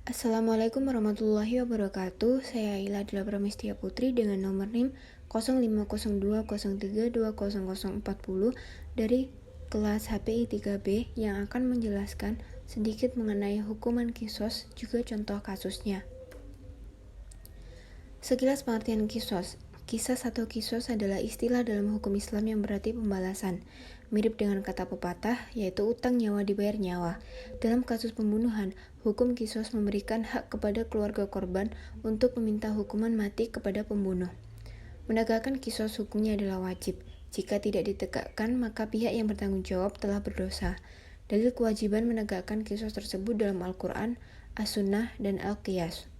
Assalamualaikum warahmatullahi wabarakatuh. Saya Ila Dila Pramestia Putri dengan nomor NIM 050203200040 dari kelas HPI 3B yang akan menjelaskan sedikit mengenai hukuman kisos juga contoh kasusnya. Sekilas pengertian kisos. Kisas atau kisos adalah istilah dalam hukum Islam yang berarti pembalasan. Mirip dengan kata pepatah, yaitu utang nyawa dibayar nyawa. Dalam kasus pembunuhan, hukum kisos memberikan hak kepada keluarga korban untuk meminta hukuman mati kepada pembunuh. Menegakkan kisos hukumnya adalah wajib. Jika tidak ditegakkan, maka pihak yang bertanggung jawab telah berdosa. Dalil kewajiban menegakkan kisos tersebut dalam Al-Quran, As-Sunnah, dan Al-Qiyas.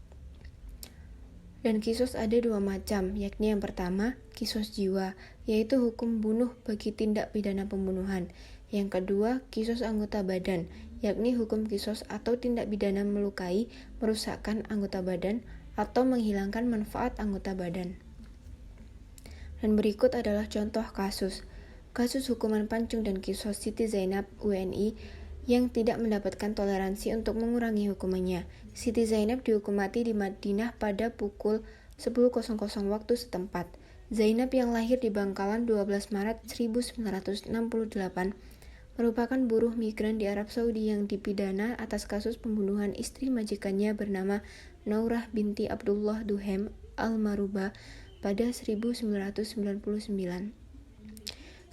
Dan kisos ada dua macam, yakni yang pertama, kisos jiwa, yaitu hukum bunuh bagi tindak pidana pembunuhan. Yang kedua, kisos anggota badan, yakni hukum kisos atau tindak pidana melukai, merusakkan anggota badan, atau menghilangkan manfaat anggota badan. Dan berikut adalah contoh kasus. Kasus hukuman pancung dan kisos Siti Zainab, WNI, yang tidak mendapatkan toleransi untuk mengurangi hukumannya. Siti Zainab dihukum mati di Madinah pada pukul 10.00 waktu setempat. Zainab yang lahir di Bangkalan 12 Maret 1968 merupakan buruh migran di Arab Saudi yang dipidana atas kasus pembunuhan istri majikannya bernama Naurah binti Abdullah Duhem Al-Maruba pada 1999.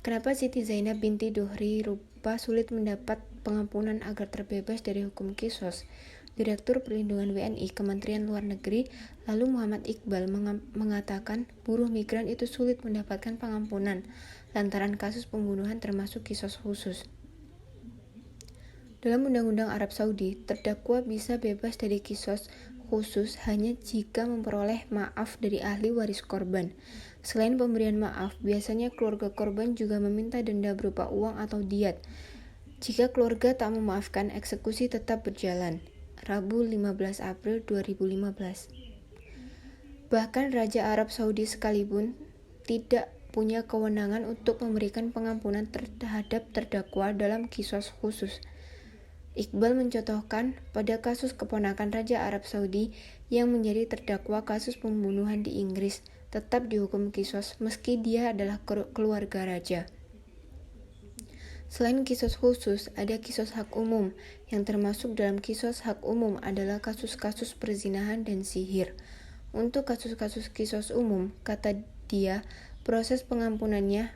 Kenapa Siti Zainab binti Duhri Rupa sulit mendapat pengampunan agar terbebas dari hukum kisos? Direktur Perlindungan WNI Kementerian Luar Negeri, lalu Muhammad Iqbal mengatakan buruh migran itu sulit mendapatkan pengampunan lantaran kasus pembunuhan termasuk kisos khusus. Dalam Undang-Undang Arab Saudi, terdakwa bisa bebas dari kisos khusus hanya jika memperoleh maaf dari ahli waris korban. Selain pemberian maaf, biasanya keluarga korban juga meminta denda berupa uang atau diat. Jika keluarga tak memaafkan, eksekusi tetap berjalan. Rabu 15 April 2015. Bahkan Raja Arab Saudi sekalipun tidak punya kewenangan untuk memberikan pengampunan terhadap terdakwa dalam kisos khusus. Iqbal mencontohkan pada kasus keponakan Raja Arab Saudi yang menjadi terdakwa kasus pembunuhan di Inggris, tetap dihukum kisos meski dia adalah keluarga raja. Selain kisos khusus, ada kisos hak umum, yang termasuk dalam kisos hak umum adalah kasus-kasus perzinahan dan sihir. Untuk kasus-kasus kisos umum, kata dia, proses pengampunannya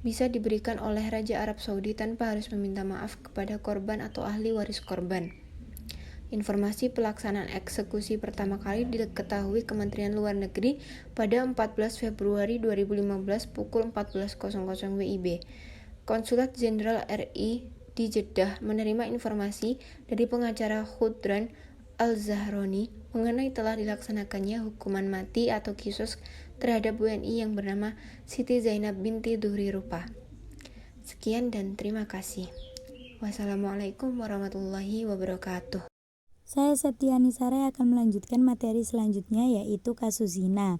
bisa diberikan oleh Raja Arab Saudi tanpa harus meminta maaf kepada korban atau ahli waris korban. Informasi pelaksanaan eksekusi pertama kali diketahui Kementerian Luar Negeri pada 14 Februari 2015 pukul 14.00 WIB. Konsulat Jenderal RI di Jeddah menerima informasi dari pengacara Khudran Al-Zahroni mengenai telah dilaksanakannya hukuman mati atau kisos terhadap WNI yang bernama Siti Zainab binti Duhri Rupa. Sekian dan terima kasih. Wassalamualaikum warahmatullahi wabarakatuh. Saya Septiani Sare akan melanjutkan materi selanjutnya, yaitu kasus zina.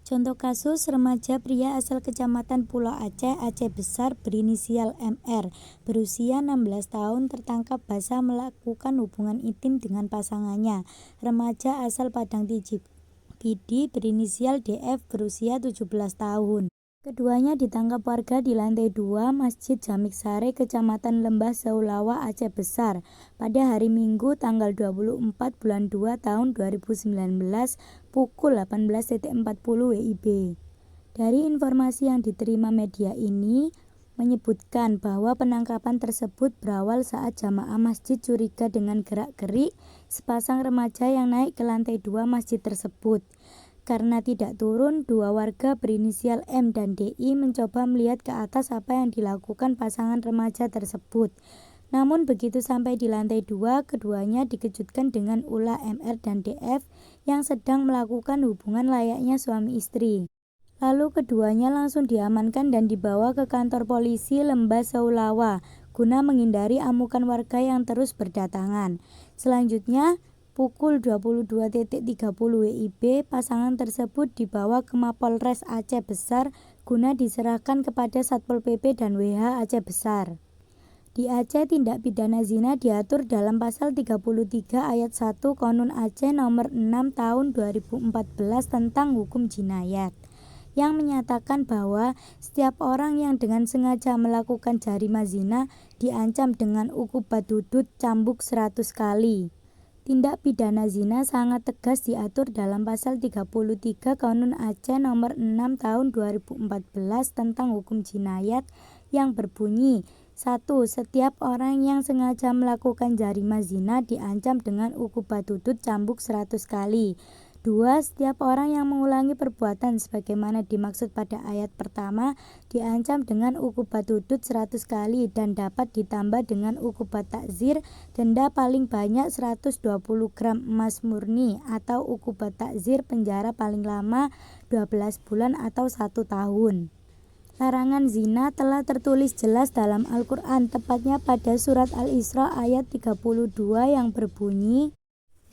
Contoh kasus, remaja pria asal Kecamatan Pulau Aceh, Aceh Besar berinisial MR, berusia 16 tahun tertangkap basah melakukan hubungan intim dengan pasangannya. Remaja asal Padang Tiji Pidi berinisial DF berusia 17 tahun. Keduanya ditangkap warga di lantai 2 Masjid Jamik Sare, Kecamatan Lembah Seulawa, Aceh Besar pada hari Minggu tanggal 24 bulan 2 tahun 2019 pukul 18.40 WIB. Dari informasi yang diterima media ini menyebutkan bahwa penangkapan tersebut berawal saat jamaah masjid curiga dengan gerak-gerik sepasang remaja yang naik ke lantai 2 masjid tersebut. Karena tidak turun, dua warga berinisial M dan DI mencoba melihat ke atas apa yang dilakukan pasangan remaja tersebut. Namun begitu sampai di lantai 2, keduanya dikejutkan dengan ulah MR dan DF yang sedang melakukan hubungan layaknya suami istri. Lalu keduanya langsung diamankan dan dibawa ke kantor polisi Lembah Seulawa guna menghindari amukan warga yang terus berdatangan. Selanjutnya, pukul 22.30 WIB, pasangan tersebut dibawa ke Mapolres Aceh Besar guna diserahkan kepada Satpol PP dan WH Aceh Besar. Di Aceh, tindak pidana zina diatur dalam pasal 33 ayat 1 Konun Aceh nomor 6 tahun 2014 tentang hukum jinayat, yang menyatakan bahwa setiap orang yang dengan sengaja melakukan jarima zina diancam dengan ukubat hudud cambuk 100 kali. Tindak pidana zina sangat tegas diatur dalam pasal 33 Konun Aceh nomor 6 tahun 2014 tentang hukum jinayat yang berbunyi: 1. Setiap orang yang sengaja melakukan jarima zina diancam dengan ukubat hudud cambuk 100 kali. 2. Setiap orang yang mengulangi perbuatan sebagaimana dimaksud pada ayat pertama diancam dengan ukubat hudud 100 kali dan dapat ditambah dengan ukubat takzir, denda paling banyak 120 gram emas murni, atau ukubat takzir penjara paling lama 12 bulan atau 1 tahun. Larangan zina telah tertulis jelas dalam Al-Quran, tepatnya pada surat Al-Isra ayat 32 yang berbunyi,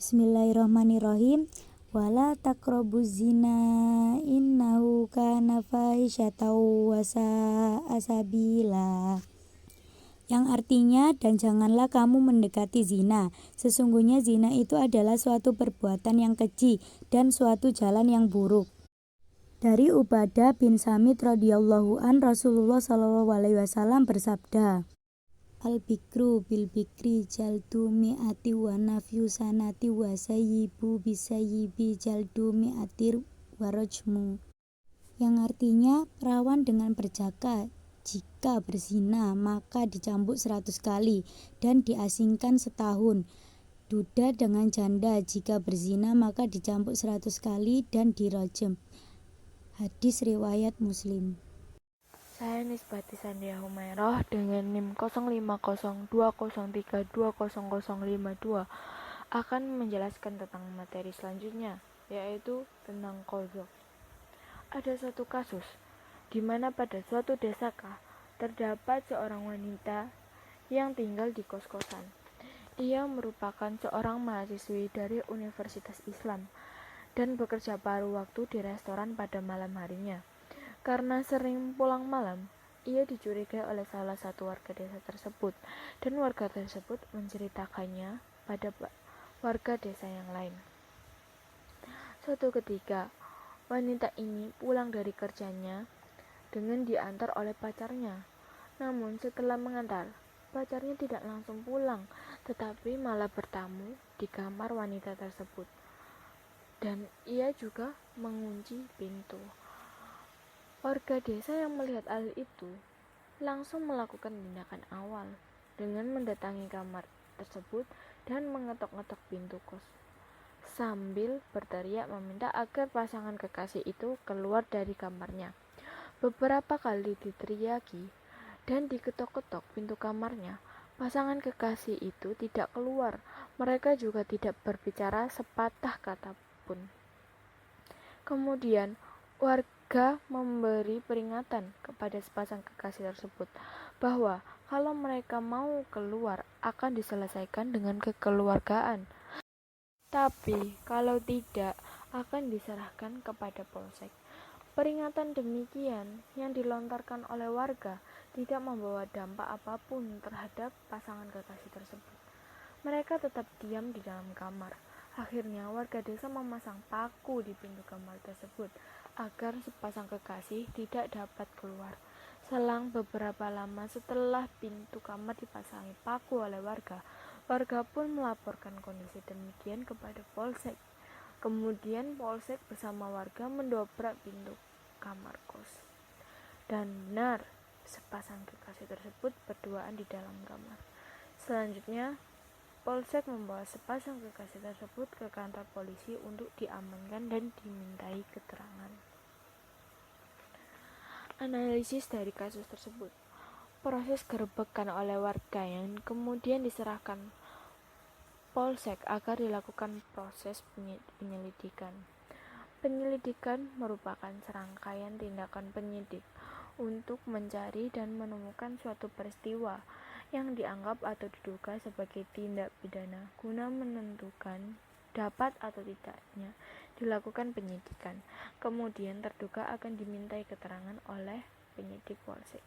Bismillahirrahmanirrahim, wala taqrabuz zina innahu kana fahisyatan wa sa'a sabila, yang artinya, dan janganlah kamu mendekati zina, sesungguhnya zina itu adalah suatu perbuatan yang keji dan suatu jalan yang buruk. Dari Ubadah bin Samit radhiyallahu an, Rasulullah SAW bersabda, Al-bikru bil-bikri jaldu mi'ati wa nafyu sanati wa sayyibu bisayyibi jaldu mi'atir wa rajmu, yang artinya, perawan dengan perjaka jika berzina maka dicambuk 100 kali dan diasingkan setahun. Duda dengan janda jika berzina maka dicambuk 100 kali dan dirajam. Hadis riwayat Muslim. Saya Nisbati Sandia Humairah dengan NIM 050203200052 akan menjelaskan tentang materi selanjutnya, yaitu tentang qadha. Ada satu kasus di mana pada suatu desaka terdapat seorang wanita yang tinggal di kos-kosan. Ia merupakan seorang mahasiswi dari Universitas Islam dan bekerja paruh waktu di restoran pada malam harinya. Karena sering pulang malam, ia dicurigai oleh salah satu warga desa tersebut, dan warga tersebut menceritakannya pada warga desa yang lain. Suatu ketika, wanita ini pulang dari kerjanya dengan diantar oleh pacarnya. Namun setelah mengantar, pacarnya tidak langsung pulang, tetapi malah bertamu di kamar wanita tersebut. Dan ia juga mengunci pintu. Warga desa yang melihat hal itu langsung melakukan tindakan awal dengan mendatangi kamar tersebut dan mengetok-ngetok pintu kos sambil berteriak meminta agar pasangan kekasih itu keluar dari kamarnya. Beberapa kali diteriaki dan diketok-ketok pintu kamarnya. Pasangan kekasih itu tidak keluar. Mereka juga tidak berbicara sepatah kata pun. Kemudian warga memberi peringatan kepada sepasang kekasih tersebut bahwa kalau mereka mau keluar akan diselesaikan dengan kekeluargaan, tapi kalau tidak akan diserahkan kepada polsek. Peringatan demikian yang dilontarkan oleh warga tidak membawa dampak apapun terhadap pasangan kekasih tersebut. Mereka tetap diam di dalam kamar. Akhirnya warga desa memasang paku di pintu kamar tersebut agar sepasang kekasih tidak dapat keluar. Selang beberapa lama setelah pintu kamar dipasangi paku oleh warga, warga pun melaporkan kondisi demikian kepada polsek. Kemudian polsek bersama warga mendobrak pintu kamar kos. Dan benar, sepasang kekasih tersebut berduaan di dalam kamar. Selanjutnya, polsek membawa sepasang kekasih tersebut ke kantor polisi untuk diamankan dan dimintai keterangan. Analisis dari kasus tersebut. Proses gerebekan oleh warga yang kemudian diserahkan polsek agar dilakukan proses penyelidikan. Penyelidikan merupakan serangkaian tindakan penyidik untuk mencari dan menemukan suatu peristiwa yang dianggap atau diduga sebagai tindak pidana guna menentukan dapat atau tidaknya dilakukan penyidikan. Kemudian terduga akan dimintai keterangan oleh penyidik polsek.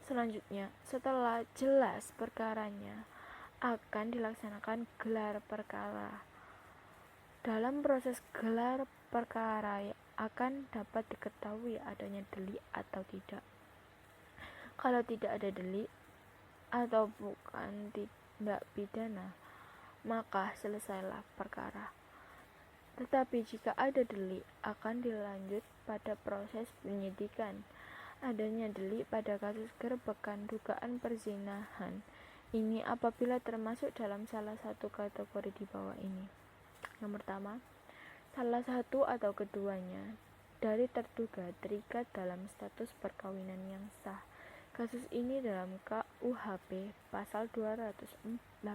Selanjutnya, setelah jelas perkaranya, akan dilaksanakan gelar perkara. Dalam proses gelar perkara akan dapat diketahui adanya delik atau tidak. Kalau tidak ada delik atau bukan tindak pidana, maka selesailah perkara. Tetapi jika ada delik, akan dilanjut pada proses penyidikan. Adanya delik pada kasus gerebekan dugaan perzinahan ini apabila termasuk dalam salah satu kategori di bawah ini. Yang pertama, salah satu atau keduanya dari terduga terikat dalam status perkawinan yang sah. Kasus ini dalam KUHP pasal 284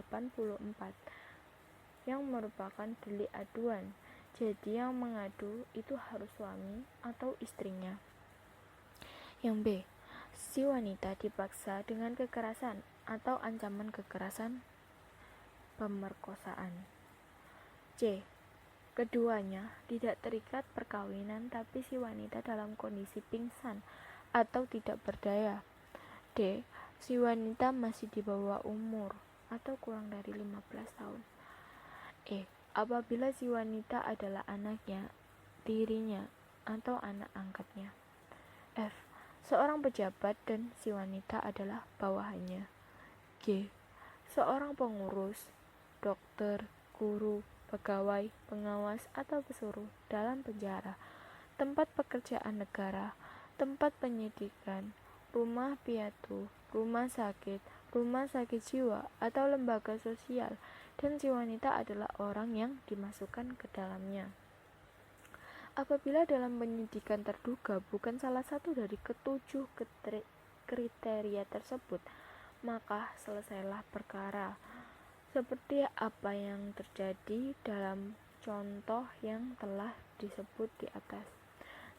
yang merupakan delik aduan. Jadi yang mengadu itu harus suami atau istrinya. Yang B, si wanita dipaksa dengan kekerasan atau ancaman kekerasan pemerkosaan. C, keduanya tidak terikat perkawinan tapi si wanita dalam kondisi pingsan atau tidak berdaya. D, si wanita masih di bawah umur atau kurang dari 15 tahun. E, apabila si wanita adalah anaknya, tirinya, atau anak angkatnya. F, seorang pejabat dan si wanita adalah bawahannya. G, seorang pengurus, dokter, guru, pegawai, pengawas, atau pesuruh dalam penjara, tempat pekerjaan negara, tempat penyidikan, rumah piatu, rumah sakit jiwa, atau lembaga sosial, dan si wanita adalah orang yang dimasukkan ke dalamnya. Apabila dalam penyidikan terduga bukan salah satu dari ketujuh kriteria tersebut, maka selesailah perkara. Seperti apa yang terjadi dalam contoh yang telah disebut di atas.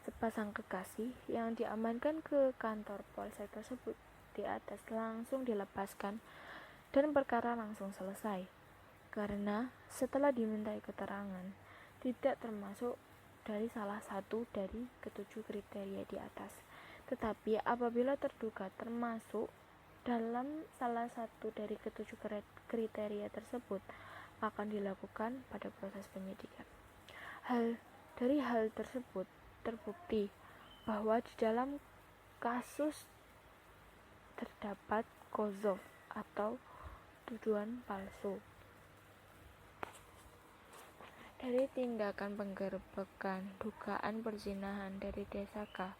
Sepasang kekasih yang diamankan ke kantor polsek tersebut di atas langsung dilepaskan dan perkara langsung selesai. Karena setelah dimintai keterangan, tidak termasuk dari salah satu dari ketujuh kriteria di atas. Tetapi apabila terduga termasuk dalam salah satu dari ketujuh kriteria tersebut, akan dilakukan pada proses penyidikan. Dari hal tersebut terbukti bahwa di dalam kasus terdapat qadzaf atau tuduhan palsu. Dari tindakan penggerebekan dugaan perzinahan dari desa K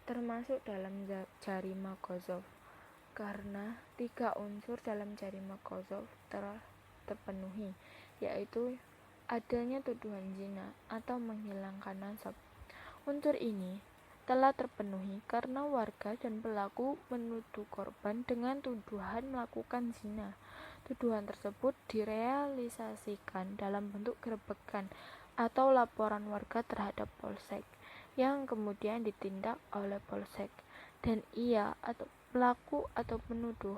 termasuk dalam jarima qadzaf karena 3 unsur dalam jarima qadzaf telah terpenuhi, yaitu adanya tuduhan zina atau menghilangkan nasab. Unsur ini telah terpenuhi karena warga dan pelaku menuduh korban dengan tuduhan melakukan zina. Tuduhan tersebut direalisasikan dalam bentuk gerebekan atau laporan warga terhadap polsek yang kemudian ditindak oleh polsek, dan ia atau pelaku atau penuduh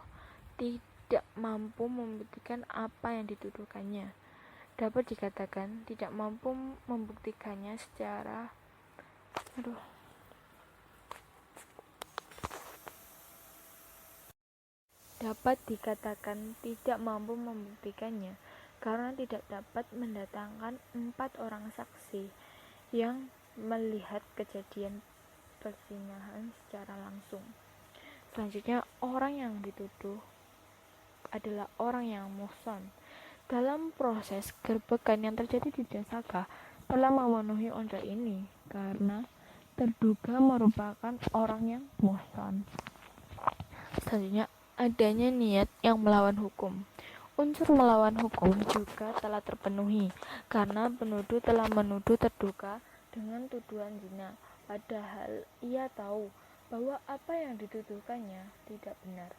tidak mampu membuktikan apa yang dituduhkannya. Dapat dikatakan tidak mampu membuktikannya secara karena tidak dapat mendatangkan 4 orang saksi yang melihat kejadian perzinahan secara langsung. Selanjutnya, orang yang dituduh adalah orang yang muhsan. Dalam proses gerebekan yang terjadi di desa K telah memenuhi unsur ini karena terduga merupakan orang yang muhsan. Selanjutnya, adanya niat yang melawan hukum. Unsur melawan hukum juga telah terpenuhi karena penuduh telah menuduh terduga dengan tuduhan zina, padahal ia tahu bahwa apa yang dituduhkannya tidak benar.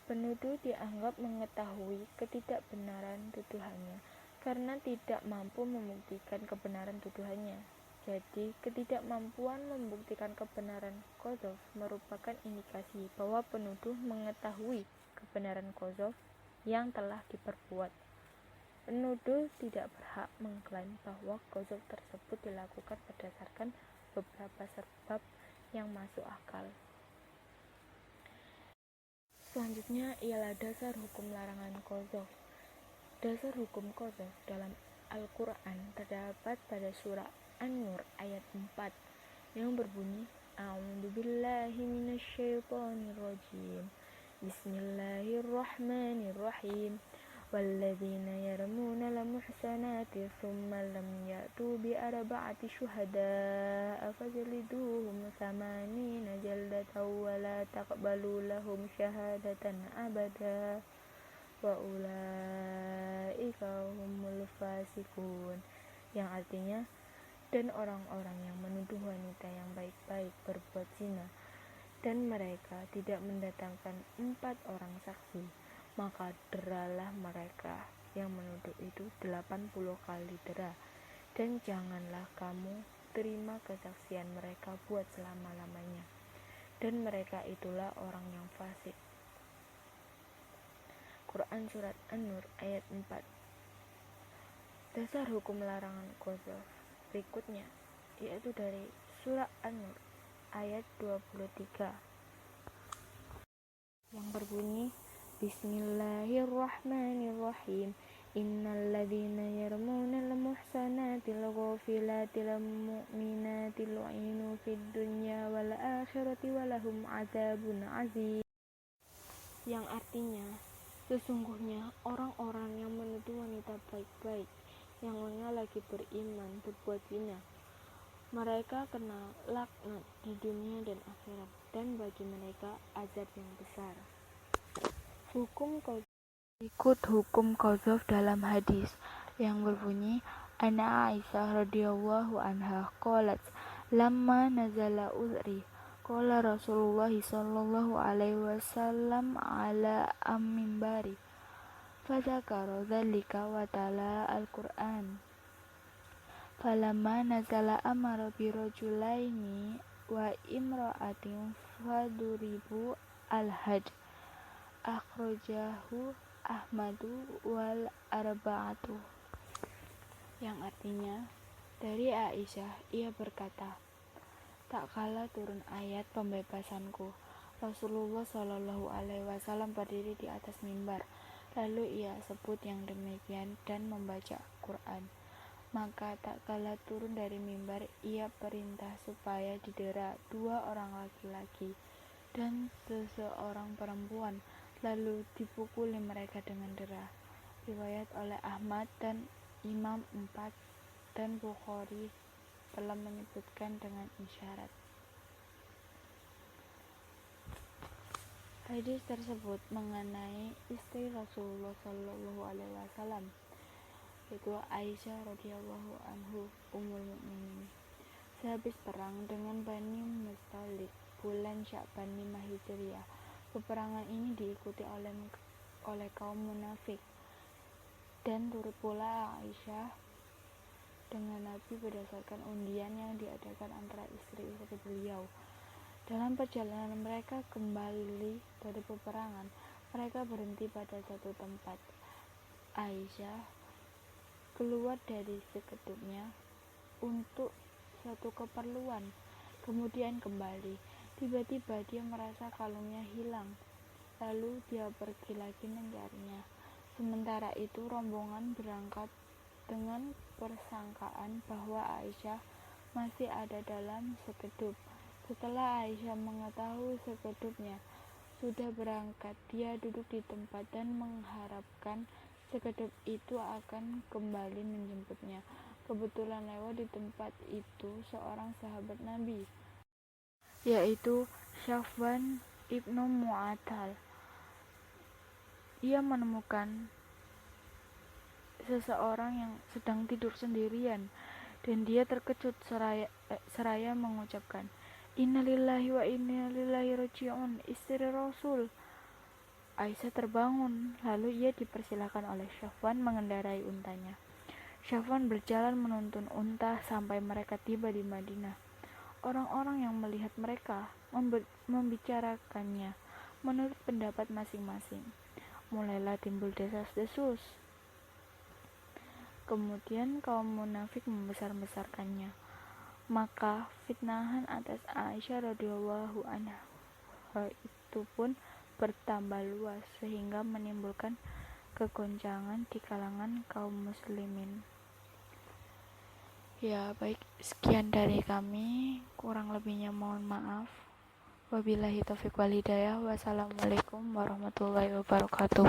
Penuduh dianggap mengetahui ketidakbenaran tuduhannya karena tidak mampu membuktikan kebenaran tuduhannya. Jadi, ketidakmampuan membuktikan kebenaran qadzaf merupakan indikasi bahwa penuduh mengetahui kebenaran qadzaf yang telah diperbuat. Penuduh tidak berhak mengklaim bahwa qadzaf tersebut dilakukan berdasarkan beberapa sebab yang masuk akal. Selanjutnya ialah dasar hukum larangan qadzaf. Dasar hukum qadzaf dalam Al-Quran terdapat pada surah An-Nur ayat 4 yang berbunyi A'udzubillahi minasyaitonirrajim. Bismillahirrahmanirrahim. Walladzina yarmuna al-muhsanati thumma lam ya'tu bi arba'ati syuhada'a fajliduhum 80 jaldatan wa la taqbalu lahum syahadatan abada wa ulaika humul fasiqun, yang artinya, dan orang-orang yang menuduh wanita yang baik-baik berbuat zina dan mereka tidak mendatangkan 4 orang saksi, maka deralah mereka yang menuduh itu 80 kali dera, dan janganlah kamu terima kesaksian mereka buat selama-lamanya, dan mereka itulah orang yang fasik. Quran Surat An-Nur ayat 4. Dasar hukum larangan qadzaf berikutnya yaitu dari Surah An-Nur ayat 23 yang berbunyi Bismillahirrahmanirrahim. Innal ladzina yarmuna al-muhsanatil ghafilatil mu'minatil lu'inu fid dunya wal akhirati walahum adzabun azim, yang artinya, sesungguhnya orang-orang yang menuduh wanita baik-baik yang lagi beriman berbuat zina, mereka kena laknat di dunia dan akhirat, dan bagi mereka azab yang besar. Ikut hukum qadzaf dalam hadis yang berbunyi Ana Aisyah radhiyallahu anha qalat lamma nazala uzri qala Rasulullah sallallahu alaihi wasallam ala am-mimbari fadzakara dzalika wa tala al-Qur'an falamma nazala amara bi rajulaini wa imra'atin faduribu al-had akhrajahu Ahmadu wal arba'atu, yang artinya, dari Aisyah ia berkata, tak kala turun ayat pembebasanku, Rasulullah Shallallahu Alaihi Wasallam berdiri di atas mimbar, lalu ia sebut yang demikian dan membaca Quran. Maka tak kala turun dari mimbar, ia perintah supaya didera 2 orang laki-laki dan seseorang perempuan, lalu dipukuli mereka dengan dera. Riwayat oleh Ahmad dan Imam 4 dan Bukhari telah menyebutkan dengan isyarat. Hadis tersebut mengenai istri Rasulullah Shallallahu Alaihi Wasallam, yaitu Aisyah radhiyallahu anhu ummul mukminin. Sehabis perang dengan Bani Mustalik bulan Sya'ban 5 Hijriah, peperangan ini diikuti oleh kaum munafik, dan turut pula Aisyah dengan Nabi berdasarkan undian yang diadakan antara istri-istri beliau. Dalam perjalanan mereka kembali dari peperangan, mereka berhenti pada satu tempat. Aisyah keluar dari sekedupnya untuk satu keperluan, kemudian kembali. Tiba-tiba dia merasa kalungnya hilang, lalu dia pergi lagi mencarinya. Sementara itu rombongan berangkat dengan persangkaan bahwa Aisyah masih ada dalam sekedup. Setelah Aisyah mengetahui sekedupnya sudah berangkat, dia duduk di tempat dan mengharapkan sekedup itu akan kembali menjemputnya. Kebetulan lewat di tempat itu seorang sahabat Nabi, yaitu Safwan ibnu Mu'attal. Ia menemukan seseorang yang sedang tidur sendirian, dan dia terkejut seraya mengucapkan, Innalillahi wa inna ilaihi raji'un, istri Rasul. Aisyah terbangun, lalu ia dipersilakan oleh Safwan mengendarai untanya. Safwan berjalan menuntun unta sampai mereka tiba di Madinah. Orang-orang yang melihat mereka membicarakannya menurut pendapat masing-masing. Mulailah timbul desas-desus. Kemudian kaum munafik membesar-besarkannya. Maka fitnahan atas Aisyah radhiyallahu anha itu pun bertambah luas sehingga menimbulkan kegoncangan di kalangan kaum muslimin. Ya, baik, sekian dari kami, kurang lebihnya mohon maaf. Wabillahi taufiq wal hidayah. Wassalamualaikum warahmatullahi wabarakatuh.